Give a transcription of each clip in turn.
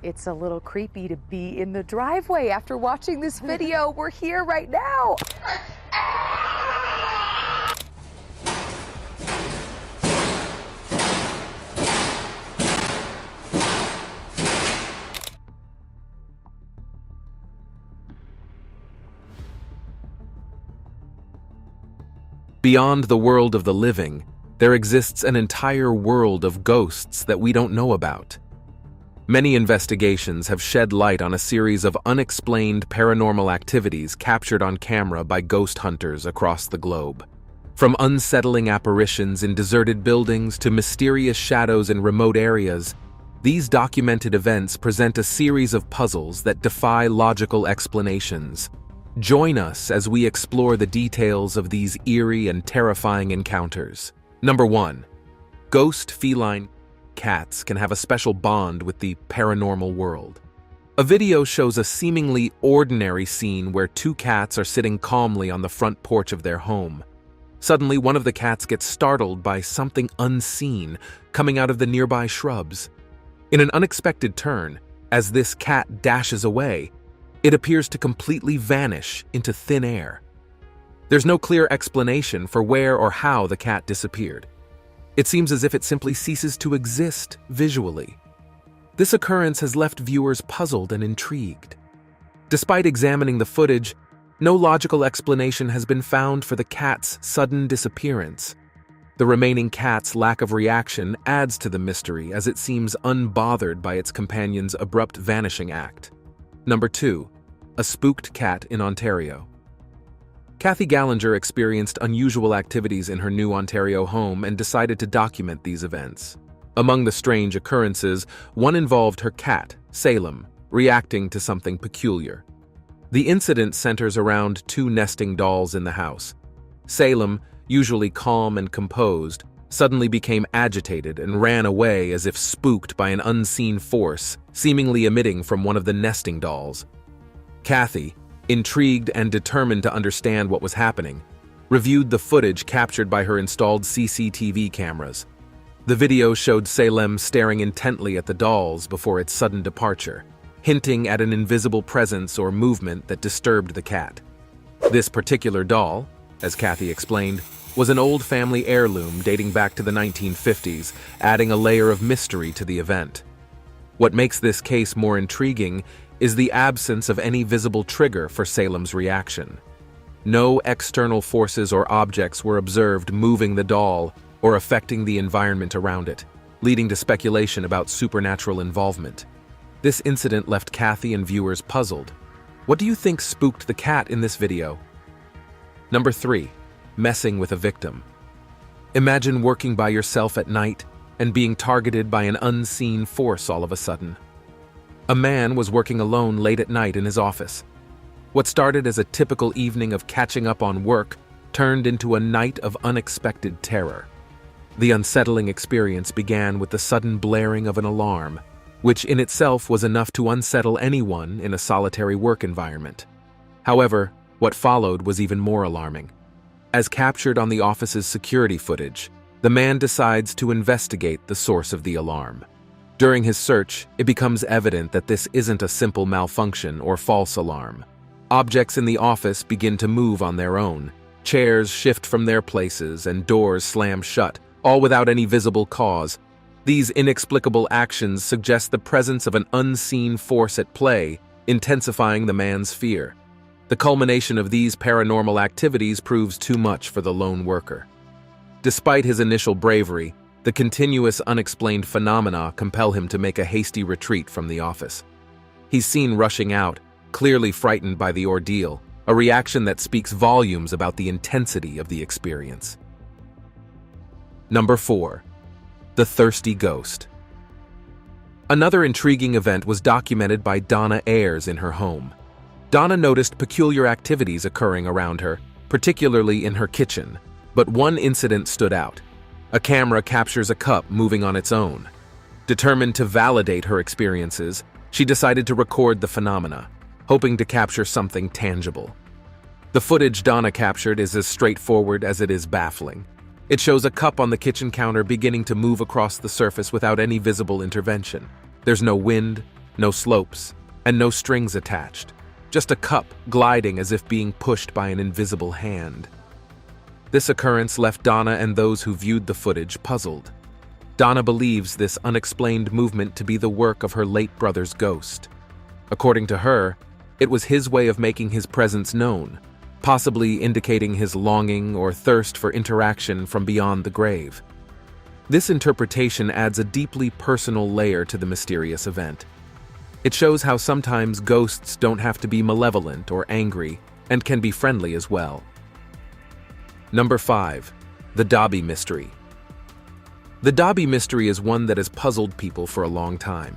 It's a little creepy to be in the driveway after watching this video. We're here right now. Beyond the world of the living, there exists an entire world of ghosts that we don't know about. Many investigations have shed light on a series of unexplained paranormal activities captured on camera by ghost hunters across the globe. From unsettling apparitions in deserted buildings to mysterious shadows in remote areas, these documented events present a series of puzzles that defy logical explanations. Join us as we explore the details of these eerie and terrifying encounters. Number 1. Ghost feline cats can have a special bond with the paranormal world. A video shows a seemingly ordinary scene where two cats are sitting calmly on the front porch of their home. Suddenly, one of the cats gets startled by something unseen coming out of the nearby shrubs. In an unexpected turn, as this cat dashes away, it appears to completely vanish into thin air. There's no clear explanation for where or how the cat disappeared. It seems as if it simply ceases to exist visually. This occurrence has left viewers puzzled and intrigued. Despite examining the footage, no logical explanation has been found for the cat's sudden disappearance. The remaining cat's lack of reaction adds to the mystery as it seems unbothered by its companion's abrupt vanishing act. Number 2. A spooked cat in Ontario. Kathy Gallinger experienced unusual activities in her new Ontario home and decided to document these events. Among the strange occurrences, one involved her cat, Salem, reacting to something peculiar. The incident centers around two nesting dolls in the house. Salem, usually calm and composed, suddenly became agitated and ran away as if spooked by an unseen force, seemingly emitting from one of the nesting dolls. Kathy, intrigued and determined to understand what was happening, reviewed the footage captured by her installed CCTV cameras. The video showed Salem staring intently at the dolls before its sudden departure, hinting at an invisible presence or movement that disturbed the cat. This particular doll, as Kathy explained, was an old family heirloom dating back to the 1950s, adding a layer of mystery to the event. What makes this case more intriguing is the absence of any visible trigger for Salem's reaction. No external forces or objects were observed moving the doll or affecting the environment around it, leading to speculation about supernatural involvement. This incident left Kathy and viewers puzzled. What do you think spooked the cat in this video? Number 3. Messing with a victim. Imagine working by yourself at night and being targeted by an unseen force all of a sudden. A man was working alone late at night in his office. What started as a typical evening of catching up on work turned into a night of unexpected terror. The unsettling experience began with the sudden blaring of an alarm, which in itself was enough to unsettle anyone in a solitary work environment. However, what followed was even more alarming. As captured on the office's security footage, the man decides to investigate the source of the alarm. During his search, it becomes evident that this isn't a simple malfunction or false alarm. Objects in the office begin to move on their own. Chairs shift from their places and doors slam shut, all without any visible cause. These inexplicable actions suggest the presence of an unseen force at play, intensifying the man's fear. The culmination of these paranormal activities proves too much for the lone worker. Despite his initial bravery, the continuous unexplained phenomena compel him to make a hasty retreat from the office. He's seen rushing out, clearly frightened by the ordeal, a reaction that speaks volumes about the intensity of the experience. Number 4. The Thirsty Ghost. Another intriguing event was documented by Donna Ayers in her home. Donna noticed peculiar activities occurring around her, particularly in her kitchen, but one incident stood out. A camera captures a cup moving on its own. Determined to validate her experiences, she decided to record the phenomena, hoping to capture something tangible. The footage Donna captured is as straightforward as it is baffling. It shows a cup on the kitchen counter beginning to move across the surface without any visible intervention. There's no wind, no slopes, and no strings attached. Just a cup gliding as if being pushed by an invisible hand. This occurrence left Donna and those who viewed the footage puzzled. Donna believes this unexplained movement to be the work of her late brother's ghost. According to her, it was his way of making his presence known, possibly indicating his longing or thirst for interaction from beyond the grave. This interpretation adds a deeply personal layer to the mysterious event. It shows how sometimes ghosts don't have to be malevolent or angry, and can be friendly as well. Number 5. The Dobby Mystery. The Dobby Mystery is one that has puzzled people for a long time.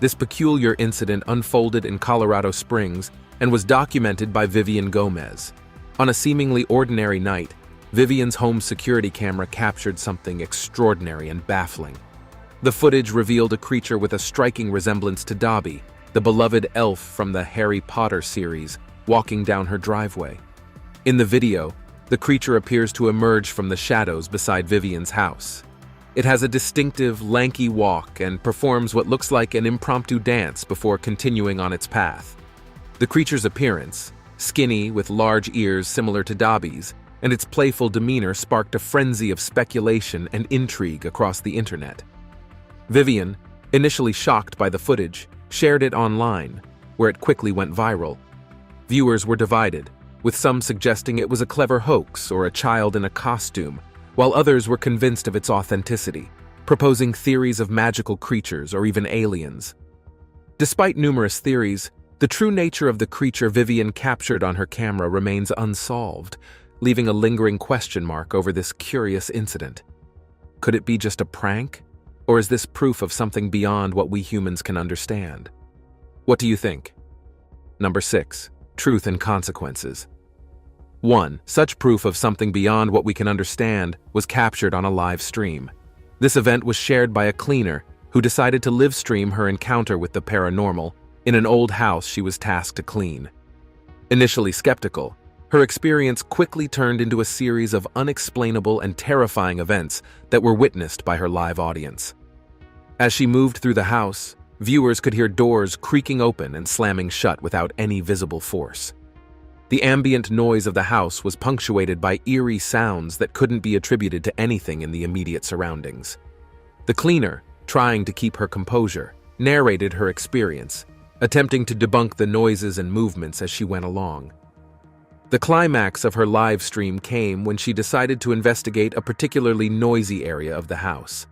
This peculiar incident unfolded in Colorado Springs and was documented by Vivian Gomez. On a seemingly ordinary night, Vivian's home security camera captured something extraordinary and baffling. The footage revealed a creature with a striking resemblance to Dobby, the beloved elf from the Harry Potter series, walking down her driveway. In the video, the creature appears to emerge from the shadows beside Vivian's house. It has a distinctive, lanky walk and performs what looks like an impromptu dance before continuing on its path. The creature's appearance, skinny with large ears similar to Dobby's, and its playful demeanor sparked a frenzy of speculation and intrigue across the internet. Vivian, initially shocked by the footage, shared it online, where it quickly went viral. Viewers were divided, with some suggesting it was a clever hoax or a child in a costume, while others were convinced of its authenticity, proposing theories of magical creatures or even aliens. Despite numerous theories, the true nature of the creature Vivian captured on her camera remains unsolved, leaving a lingering question mark over this curious incident. Could it be just a prank? Or is this proof of something beyond what we humans can understand? What do you think? Number 6. Truth and consequences. 1. Such proof of something beyond what we can understand was captured on a live stream. This event was shared by a cleaner who decided to live stream her encounter with the paranormal in an old house she was tasked to clean. Initially skeptical, her experience quickly turned into a series of unexplainable and terrifying events that were witnessed by her live audience. As she moved through the house, viewers could hear doors creaking open and slamming shut without any visible force. The ambient noise of the house was punctuated by eerie sounds that couldn't be attributed to anything in the immediate surroundings. The cleaner, trying to keep her composure, narrated her experience, attempting to debunk the noises and movements as she went along. The climax of her live stream came when she decided to investigate a particularly noisy area of the house.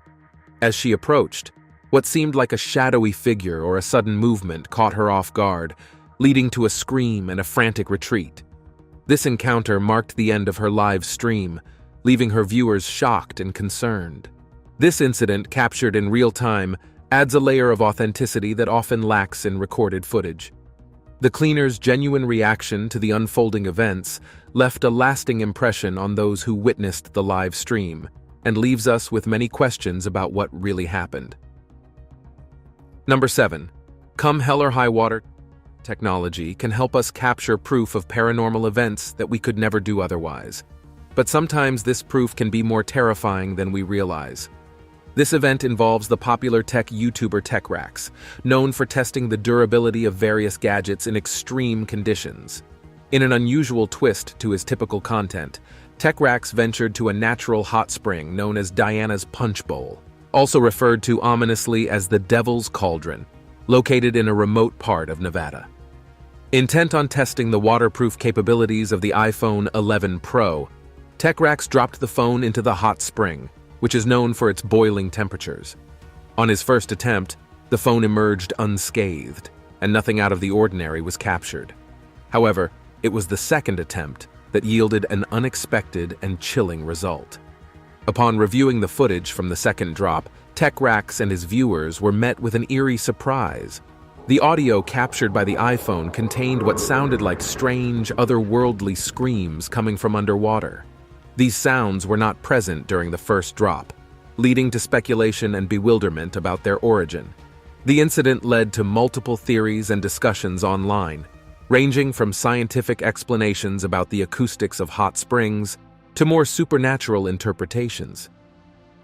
As she approached, what seemed like a shadowy figure or a sudden movement caught her off guard, leading to a scream and a frantic retreat. This encounter marked the end of her live stream, leaving her viewers shocked and concerned. This incident, captured in real time, adds a layer of authenticity that often lacks in recorded footage. The cleaner's genuine reaction to the unfolding events left a lasting impression on those who witnessed the live stream, and leaves us with many questions about what really happened. Number 7. Come hell or high water, technology can help us capture proof of paranormal events that we could never do otherwise. But sometimes this proof can be more terrifying than we realize. This event involves the popular tech YouTuber TechRax, known for testing the durability of various gadgets in extreme conditions. In an unusual twist to his typical content, TechRax ventured to a natural hot spring known as Diana's Punch Bowl, also referred to ominously as the Devil's Cauldron, located in a remote part of Nevada. Intent on testing the waterproof capabilities of the iPhone 11 Pro, TechRax dropped the phone into the hot spring, which is known for its boiling temperatures. On his first attempt, the phone emerged unscathed, and nothing out of the ordinary was captured. However, it was the second attempt that yielded an unexpected and chilling result. Upon reviewing the footage from the second drop, TechRax and his viewers were met with an eerie surprise. The audio captured by the iPhone contained what sounded like strange, otherworldly screams coming from underwater. These sounds were not present during the first drop, leading to speculation and bewilderment about their origin. The incident led to multiple theories and discussions online, ranging from scientific explanations about the acoustics of hot springs to more supernatural interpretations.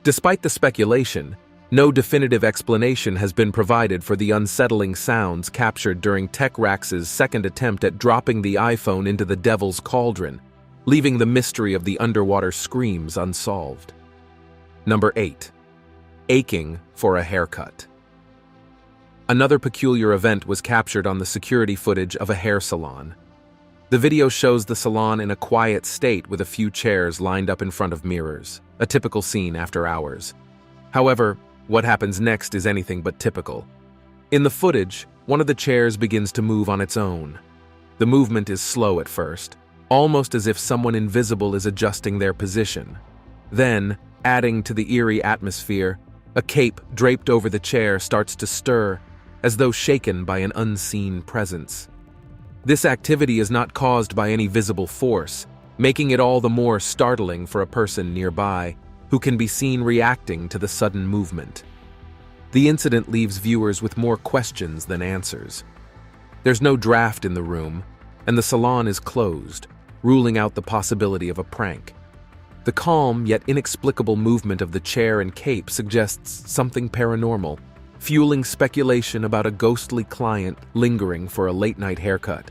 Despite the speculation, No definitive explanation has been provided for the unsettling sounds captured during TechRax's second attempt at dropping the iPhone into the Devil's Cauldron, leaving the mystery of the underwater screams unsolved. Number 8. Aching for a haircut. Another peculiar event was captured on the security footage of a hair salon. The video shows the salon in a quiet state with a few chairs lined up in front of mirrors, a typical scene after hours. However, what happens next is anything but typical. In the footage, one of the chairs begins to move on its own. The movement is slow at first, almost as if someone invisible is adjusting their position. Then, adding to the eerie atmosphere, a cape draped over the chair starts to stir, as though shaken by an unseen presence. This activity is not caused by any visible force, making it all the more startling for a person nearby, who can be seen reacting to the sudden movement. The incident leaves viewers with more questions than answers. There's no draft in the room, and the salon is closed, ruling out the possibility of a prank. The calm yet inexplicable movement of the chair and cape suggests something paranormal, fueling speculation about a ghostly client lingering for a late-night haircut.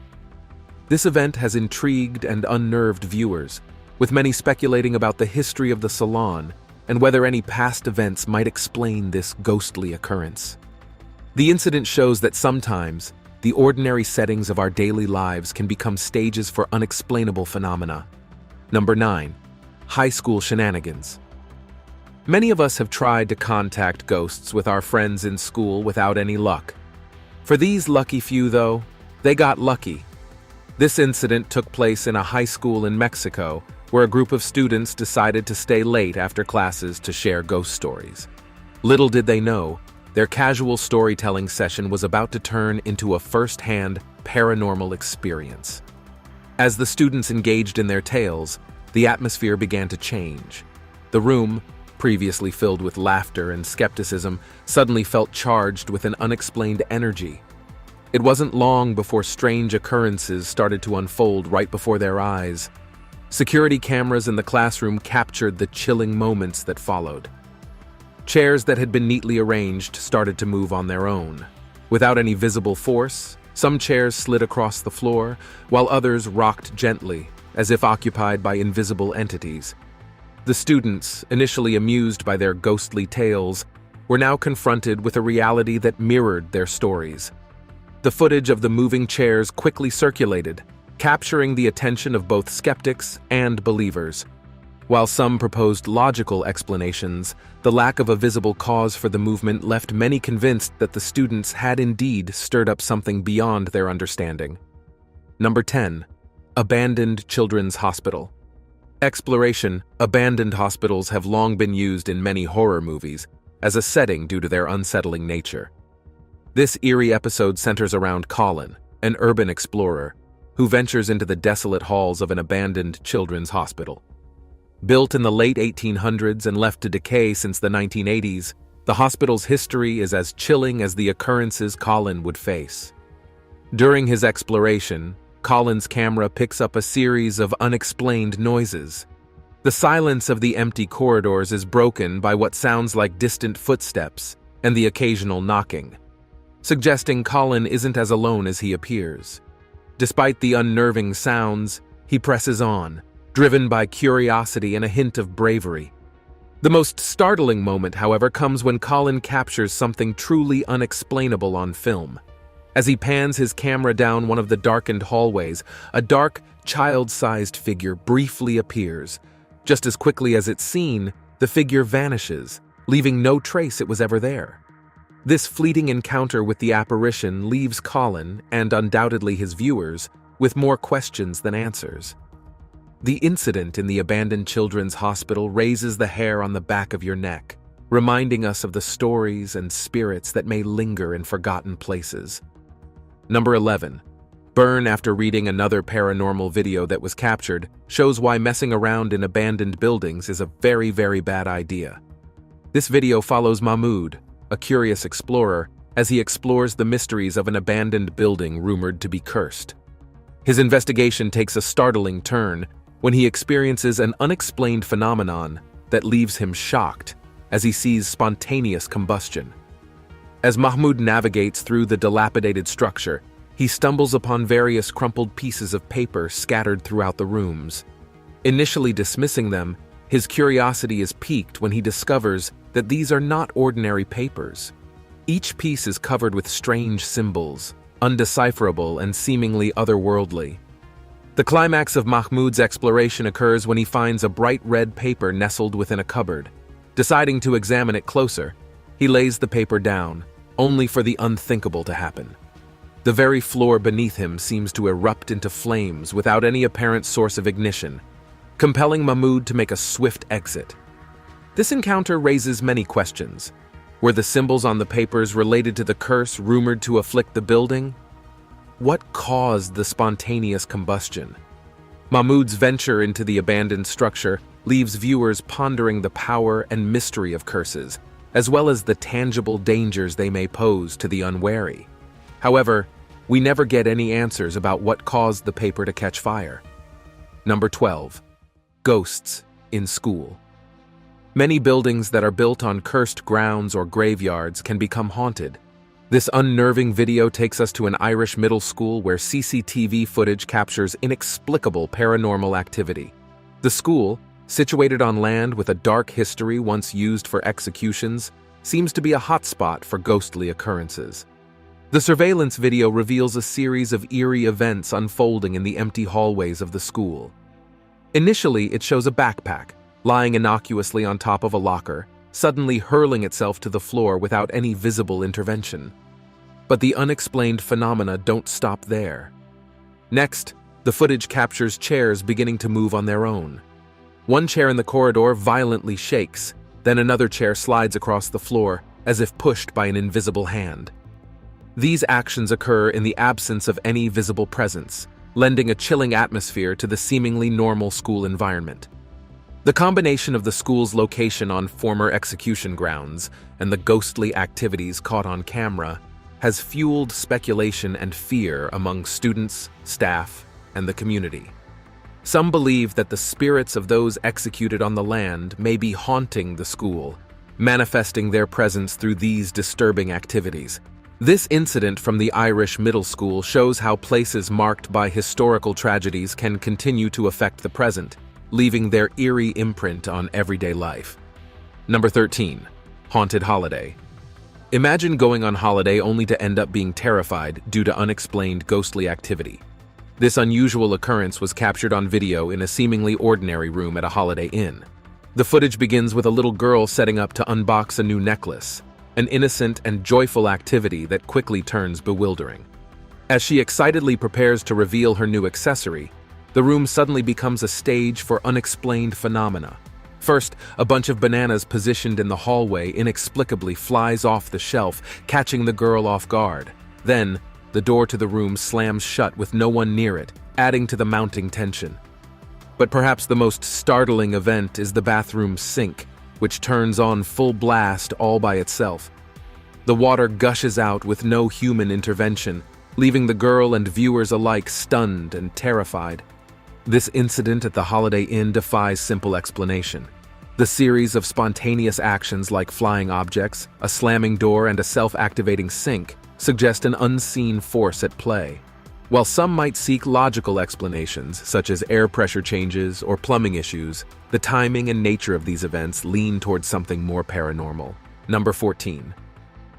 This event has intrigued and unnerved viewers, with many speculating about the history of the salon and whether any past events might explain this ghostly occurrence. The incident shows that sometimes the ordinary settings of our daily lives can become stages for unexplainable phenomena. Number 9. High school shenanigans. Many of us have tried to contact ghosts with our friends in school without any luck. For these lucky few, though, they got lucky. This incident took place in a high school in Mexico, where a group of students decided to stay late after classes to share ghost stories. Little did they know, their casual storytelling session was about to turn into a first-hand paranormal experience. As the students engaged in their tales, the atmosphere began to change. The room, previously filled with laughter and skepticism, suddenly felt charged with an unexplained energy. It wasn't long before strange occurrences started to unfold right before their eyes. Security cameras in the classroom captured the chilling moments that followed. Chairs that had been neatly arranged started to move on their own. Without any visible force, some chairs slid across the floor, while others rocked gently, as if occupied by invisible entities. The students, initially amused by their ghostly tales, were now confronted with a reality that mirrored their stories. The footage of the moving chairs quickly circulated, capturing the attention of both skeptics and believers. While some proposed logical explanations, the lack of a visible cause for the movement left many convinced that the students had indeed stirred up something beyond their understanding. Number 10. Abandoned Children's Hospital. Exploration. Abandoned hospitals have long been used in many horror movies as a setting due to their unsettling nature. This eerie episode centers around Colin, an urban explorer, who ventures into the desolate halls of an abandoned children's hospital. Built in the late 1800s and left to decay since the 1980s, the hospital's history is as chilling as the occurrences Colin would face. During his exploration, Colin's camera picks up a series of unexplained noises. The silence of the empty corridors is broken by what sounds like distant footsteps and the occasional knocking, suggesting Colin isn't as alone as he appears. Despite the unnerving sounds, he presses on, driven by curiosity and a hint of bravery. The most startling moment, however, comes when Colin captures something truly unexplainable on film. As he pans his camera down one of the darkened hallways, a dark, child-sized figure briefly appears. Just as quickly as it's seen, the figure vanishes, leaving no trace it was ever there. This fleeting encounter with the apparition leaves Colin, and undoubtedly his viewers, with more questions than answers. The incident in the abandoned children's hospital raises the hair on the back of your neck, reminding us of the stories and spirits that may linger in forgotten places. Number 11. Burn after reading another paranormal video that was captured shows why messing around in abandoned buildings is a very, very bad idea. This video follows Mahmoud, a curious explorer, as he explores the mysteries of an abandoned building rumored to be cursed. His investigation takes a startling turn when he experiences an unexplained phenomenon that leaves him shocked. as he sees spontaneous combustion. As Mahmoud navigates through the dilapidated structure, he stumbles upon various crumpled pieces of paper scattered throughout the rooms. Initially dismissing them, his curiosity is piqued when he discovers that these are not ordinary papers. Each piece is covered with strange symbols, undecipherable and seemingly otherworldly. The climax of Mahmoud's exploration occurs when he finds a bright red paper nestled within a cupboard. Deciding to examine it closer, he lays the paper down, only for the unthinkable to happen. The very floor beneath him seems to erupt into flames without any apparent source of ignition, compelling Mahmoud to make a swift exit. This encounter raises many questions. Were the symbols on the papers related to the curse rumored to afflict the building? What caused the spontaneous combustion? Mahmoud's venture into the abandoned structure leaves viewers pondering the power and mystery of curses, as well as the tangible dangers they may pose to the unwary. However, we never get any answers about what caused the paper to catch fire. Number 12. Ghosts in school. Many buildings that are built on cursed grounds or graveyards can become haunted. This unnerving video takes us to an Irish middle school where CCTV footage captures inexplicable paranormal activity. The school, situated on land with a dark history once used for executions, seems to be a hotspot for ghostly occurrences. The surveillance video reveals a series of eerie events unfolding in the empty hallways of the school. Initially, it shows a backpack, lying innocuously on top of a locker, suddenly hurling itself to the floor without any visible intervention. But the unexplained phenomena don't stop there. Next, the footage captures chairs beginning to move on their own. One chair in the corridor violently shakes, then another chair slides across the floor as if pushed by an invisible hand. These actions occur in the absence of any visible presence, lending a chilling atmosphere to the seemingly normal school environment. The combination of the school's location on former execution grounds and the ghostly activities caught on camera has fueled speculation and fear among students, staff, and the community. Some believe that the spirits of those executed on the land may be haunting the school, manifesting their presence through these disturbing activities. This incident from the Irish middle school shows how places marked by historical tragedies can continue to affect the present, leaving their eerie imprint on everyday life. Number 13. Haunted holiday. Imagine going on holiday only to end up being terrified due to unexplained ghostly activity. This unusual occurrence was captured on video in a seemingly ordinary room at a Holiday Inn. The footage begins with a little girl setting up to unbox a new necklace, an innocent and joyful activity that quickly turns bewildering. As she excitedly prepares to reveal her new accessory, the room suddenly becomes a stage for unexplained phenomena. First, a bunch of bananas positioned in the hallway inexplicably flies off the shelf, catching the girl off guard. Then, the door to the room slams shut with no one near it, adding to the mounting tension. But perhaps the most startling event is the bathroom sink, which turns on full blast all by itself. The water gushes out with no human intervention, leaving the girl and viewers alike stunned and terrified. This incident at the Holiday Inn defies simple explanation. The series of spontaneous actions like flying objects, a slamming door, and a self-activating sink suggest an unseen force at play. While some might seek logical explanations, such as air pressure changes or plumbing issues, the timing and nature of these events lean towards something more paranormal. Number 14.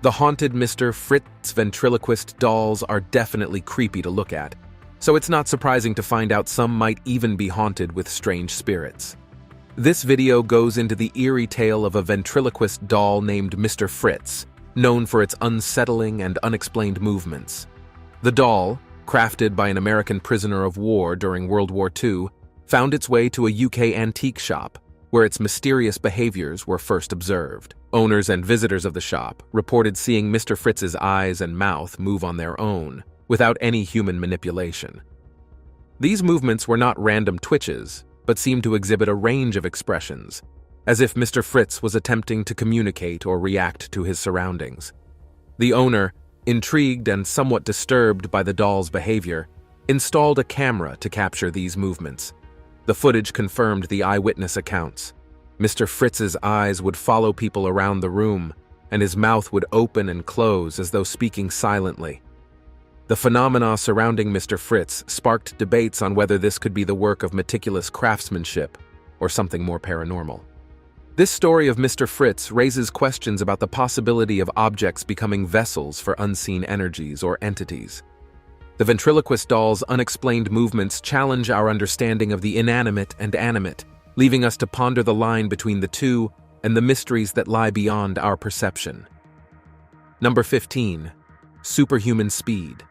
The Haunted Mr Fritz ventriloquist dolls are definitely creepy to look at, so it's not surprising to find out some might even be haunted with strange spirits. This video goes into the eerie tale of a ventriloquist doll named Mr. Fritz, known for its unsettling and unexplained movements. The doll, crafted by an American prisoner of war during World War II, found its way to a UK antique shop, where its mysterious behaviors were first observed. Owners and visitors of the shop reported seeing Mr. Fritz's eyes and mouth move on their own, without any human manipulation. These movements were not random twitches, but seemed to exhibit a range of expressions, as if Mr. Fritz was attempting to communicate or react to his surroundings. The owner, intrigued and somewhat disturbed by the doll's behavior, installed a camera to capture these movements. The footage confirmed the eyewitness accounts. Mr. Fritz's eyes would follow people around the room, and his mouth would open and close as though speaking silently. The phenomena surrounding Mr. Fritz sparked debates on whether this could be the work of meticulous craftsmanship or something more paranormal. This story of Mr. Fritz raises questions about the possibility of objects becoming vessels for unseen energies or entities. The ventriloquist doll's unexplained movements challenge our understanding of the inanimate and animate, leaving us to ponder the line between the two and the mysteries that lie beyond our perception. Number 15. Superhuman Speed.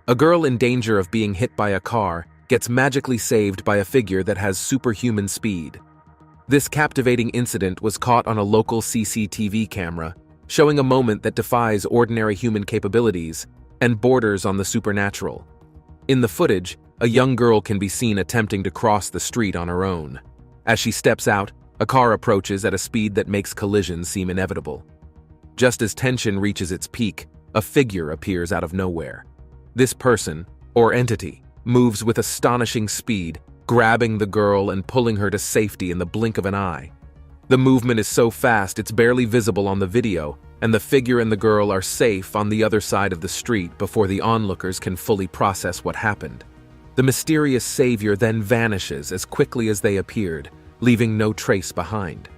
A girl in danger of being hit by a car gets magically saved by a figure that has superhuman speed. This captivating incident was caught on a local CCTV camera, showing a moment that defies ordinary human capabilities and borders on the supernatural. In the footage, a young girl can be seen attempting to cross the street on her own. As she steps out, a car approaches at a speed that makes collisions seem inevitable. Just as tension reaches its peak, a figure appears out of nowhere. This person, or entity, moves with astonishing speed, grabbing the girl and pulling her to safety in the blink of an eye. The movement is so fast it's barely visible on the video, and the figure and the girl are safe on the other side of the street before the onlookers can fully process what happened. The mysterious savior then vanishes as quickly as they appeared, leaving no trace behind.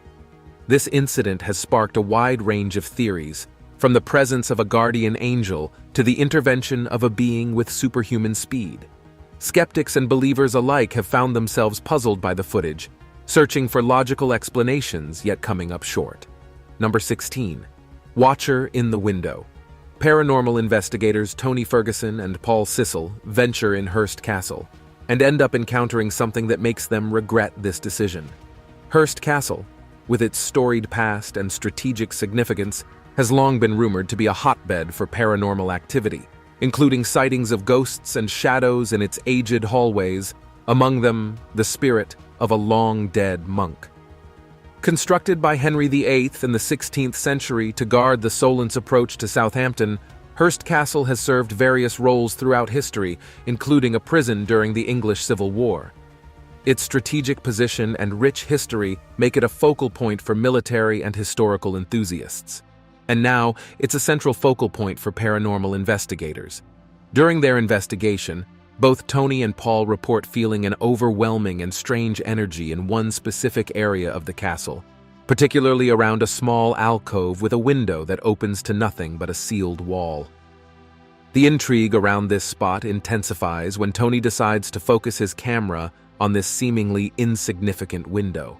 This incident has sparked a wide range of theories, from the presence of a guardian angel to the intervention of a being with superhuman speed. Skeptics and believers alike have found themselves puzzled by the footage, searching for logical explanations yet coming up short. Number 16. Watcher in the Window. Paranormal investigators Tony Ferguson and Paul Sissel venture in Hearst Castle and end up encountering something that makes them regret this decision. Hearst Castle, with its storied past and strategic significance, has long been rumored to be a hotbed for paranormal activity, including sightings of ghosts and shadows in its aged hallways, among them the spirit of a long-dead monk. Constructed by Henry VIII in the 16th century to guard the Solent's approach to Southampton, Hearst Castle has served various roles throughout history, including a prison during the English Civil War. Its strategic position and rich history make it a focal point for military and historical enthusiasts. And now, it's a central focal point for paranormal investigators. During their investigation, both Tony and Paul report feeling an overwhelming and strange energy in one specific area of the castle, particularly around a small alcove with a window that opens to nothing but a sealed wall. The intrigue around this spot intensifies when Tony decides to focus his camera on this seemingly insignificant window.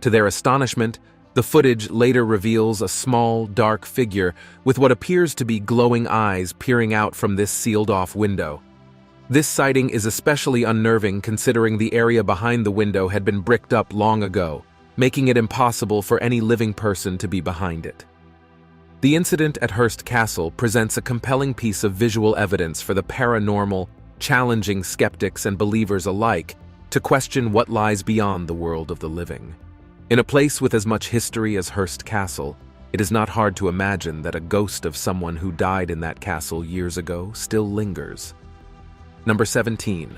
To their astonishment, the footage later reveals a small, dark figure with what appears to be glowing eyes peering out from this sealed-off window. This sighting is especially unnerving considering the area behind the window had been bricked up long ago, making it impossible for any living person to be behind it. The incident at Hearst Castle presents a compelling piece of visual evidence for the paranormal, challenging skeptics and believers alike to question what lies beyond the world of the living. In a place with as much history as Hearst Castle, it is not hard to imagine that a ghost of someone who died in that castle years ago still lingers. Number 17.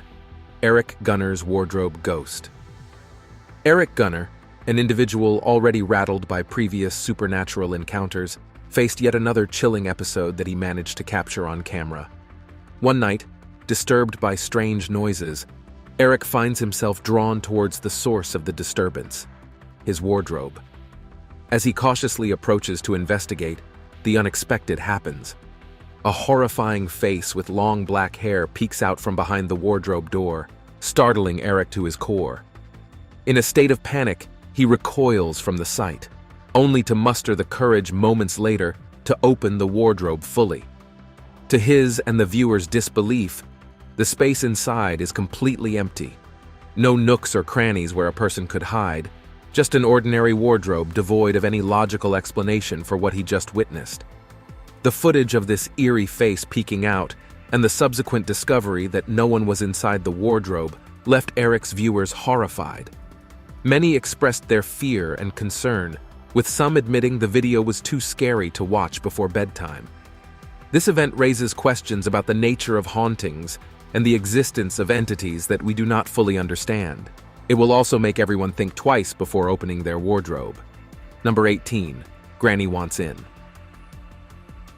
Eric Gunner's Wardrobe Ghost. Eric Gunner, an individual already rattled by previous supernatural encounters, faced yet another chilling episode that he managed to capture on camera. One night, disturbed by strange noises, Eric finds himself drawn towards the source of the disturbance, his wardrobe. As he cautiously approaches to investigate, the unexpected happens. A horrifying face with long black hair peeks out from behind the wardrobe door, startling Eric to his core. In a state of panic, he recoils from the sight, only to muster the courage moments later to open the wardrobe fully. To his and the viewer's disbelief, the space inside is completely empty. No nooks or crannies where a person could hide, just an ordinary wardrobe devoid of any logical explanation for what he just witnessed. The footage of this eerie face peeking out and the subsequent discovery that no one was inside the wardrobe left Eric's viewers horrified. Many expressed their fear and concern, with some admitting the video was too scary to watch before bedtime. This event raises questions about the nature of hauntings and the existence of entities that we do not fully understand. It will also make everyone think twice before opening their wardrobe. Number 18. Granny Wants In.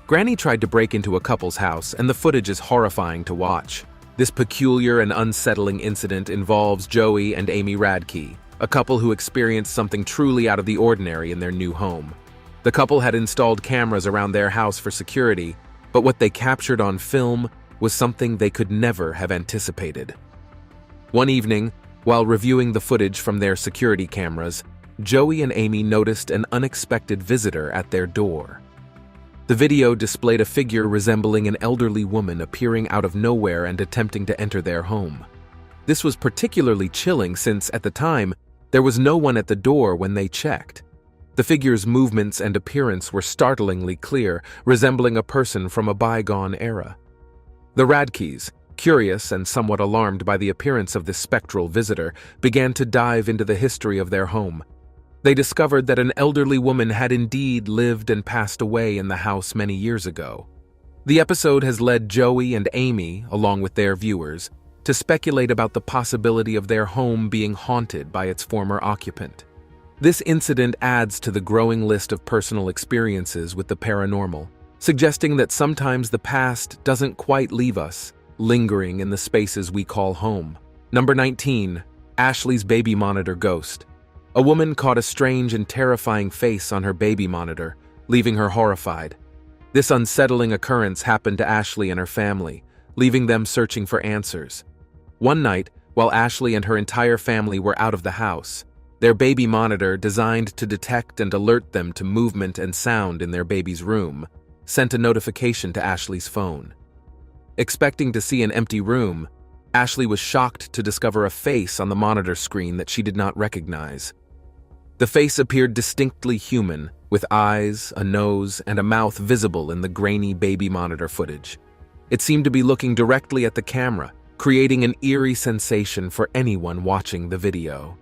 Granny tried to break into a couple's house, and the footage is horrifying to watch. This peculiar and unsettling incident involves Joey and Amy Radke, a couple who experienced something truly out of the ordinary in their new home. The couple had installed cameras around their house for security, but what they captured on film was something they could never have anticipated. One evening, while reviewing the footage from their security cameras, Joey and Amy noticed an unexpected visitor at their door. The video displayed a figure resembling an elderly woman appearing out of nowhere and attempting to enter their home. This was particularly chilling since, at the time, there was no one at the door when they checked. The figure's movements and appearance were startlingly clear, resembling a person from a bygone era. The Radkes, curious and somewhat alarmed by the appearance of this spectral visitor, began to dive into the history of their home. They discovered that an elderly woman had indeed lived and passed away in the house many years ago. The episode has led Joey and Amy, along with their viewers, to speculate about the possibility of their home being haunted by its former occupant. This incident adds to the growing list of personal experiences with the paranormal, suggesting that sometimes the past doesn't quite leave us, lingering in the spaces we call home. Number 19. Ashley's baby monitor ghost. A woman caught a strange and terrifying face on her baby monitor, leaving her horrified. This unsettling occurrence happened to Ashley and her family, leaving them searching for answers. One night, while Ashley and her entire family were out of the house, their baby monitor, designed to detect and alert them to movement and sound in their baby's room, sent a notification to Ashley's phone. Expecting to see an empty room, Ashley was shocked to discover a face on the monitor screen that she did not recognize. The face appeared distinctly human, with eyes, a nose, and a mouth visible in the grainy baby monitor footage. It seemed to be looking directly at the camera, creating an eerie sensation for anyone watching the video.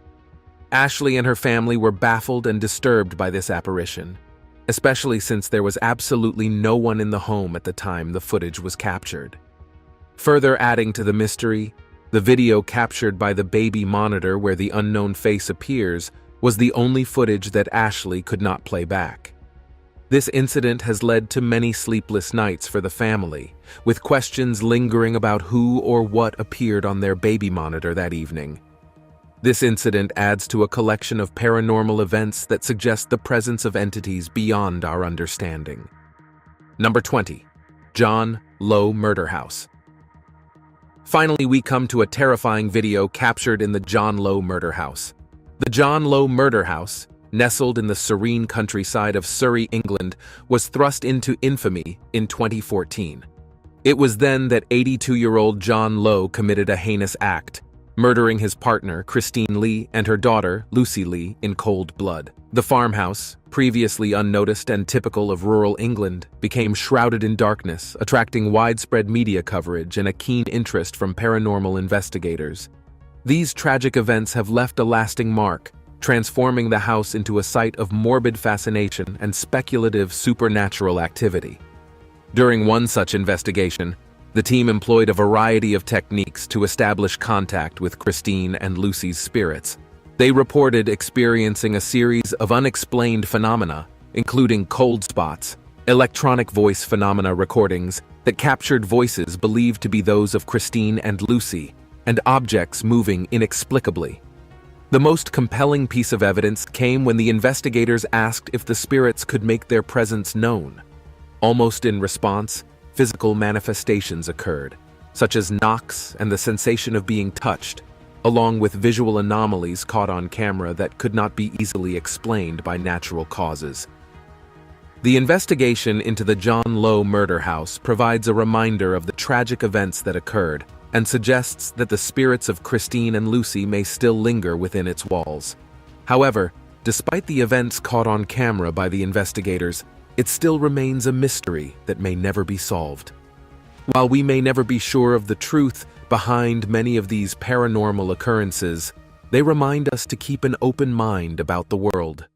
Ashley and her family were baffled and disturbed by this apparition, especially since there was absolutely no one in the home at the time the footage was captured. Further adding to the mystery, the video captured by the baby monitor where the unknown face appears was the only footage that Ashley could not play back. This incident has led to many sleepless nights for the family, with questions lingering about who or what appeared on their baby monitor that evening. This incident adds to a collection of paranormal events that suggest the presence of entities beyond our understanding. Number 20. John Low Murder House. Finally, we come to a terrifying video captured in the John Low Murder House. The John Low Murder House, nestled in the serene countryside of Surrey, England, was thrust into infamy in 2014. It was then that 82-year-old John Low committed a heinous act, murdering his partner, Christine Lee, and her daughter, Lucy Lee, in cold blood. The farmhouse, previously unnoticed and typical of rural England, became shrouded in darkness, attracting widespread media coverage and a keen interest from paranormal investigators. These tragic events have left a lasting mark, transforming the house into a site of morbid fascination and speculative supernatural activity. During one such investigation, the team employed a variety of techniques to establish contact with Christine and Lucy's spirits. They reported experiencing a series of unexplained phenomena, including cold spots, electronic voice phenomena recordings that captured voices believed to be those of Christine and Lucy, and objects moving inexplicably. The most compelling piece of evidence came when the investigators asked if the spirits could make their presence known. Almost in response, physical manifestations occurred, such as knocks and the sensation of being touched, along with visual anomalies caught on camera that could not be easily explained by natural causes. The investigation into the John Low Murder House provides a reminder of the tragic events that occurred and suggests that the spirits of Christine and Lucy may still linger within its walls. However, despite the events caught on camera by the investigators, it still remains a mystery that may never be solved. While we may never be sure of the truth behind many of these paranormal occurrences, they remind us to keep an open mind about the world.